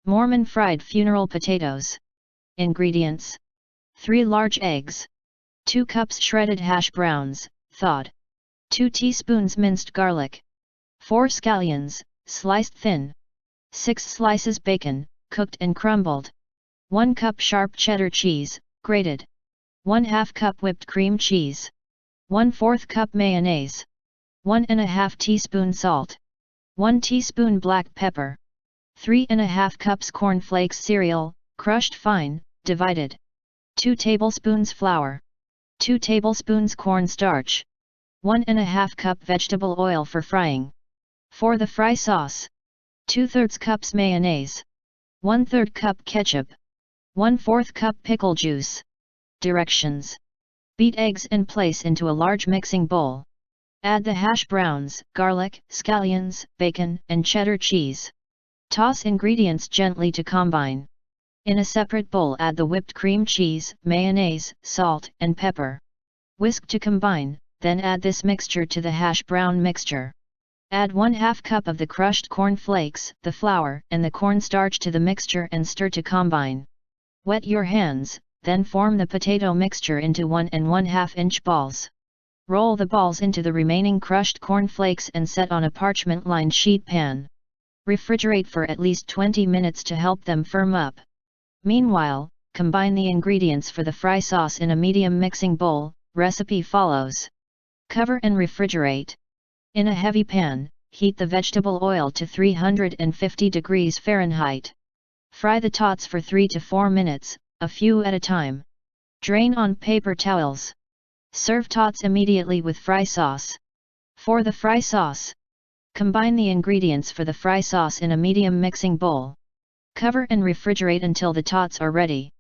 Mormon fried funeral potatoes. Ingredients: 3 large eggs, 2 cups shredded hash browns, thawed, 2 teaspoons minced garlic, 4 scallions, sliced thin, 6 slices bacon, cooked and crumbled, 1 cup sharp cheddar cheese, grated, 1/2 cup whipped cream cheese, 1/4 cup mayonnaise, 1½ teaspoon salt, 1 teaspoon black pepper, 3½ cups cornflakes cereal, crushed fine, divided, 2 tablespoons flour, 2 tablespoons cornstarch, 1½ cup vegetable oil for frying. For the fry sauce: 2/3 cups mayonnaise, 1/3 cup ketchup, 1/4 cup pickle juice. Directions: beat eggs and place into a large mixing bowl. Add the hash browns, garlic, scallions, bacon, and cheddar cheese. Toss ingredients gently to combine. In a separate bowl add the whipped cream cheese, mayonnaise, salt, and pepper. Whisk to combine, then add this mixture to the hash brown mixture. Add 1/2 cup of the crushed corn flakes, the flour, and the cornstarch to the mixture and stir to combine. Wet your hands, then form the potato mixture into 1 1/2 inch balls. Roll the balls into the remaining crushed corn flakes and set on a parchment-lined sheet pan. Refrigerate for at least 20 minutes to help them firm up. Meanwhile, combine the ingredients for the fry sauce in a medium mixing bowl. Recipe follows. Cover and refrigerate. In a heavy pan, heat the vegetable oil to 350 degrees Fahrenheit. Fry the tots for 3 to 4 minutes, a few at a time. Drain on paper towels. Serve tots immediately with fry sauce. For the fry sauce: combine the ingredients for the fry sauce in a medium mixing bowl. Cover and refrigerate until the tots are ready.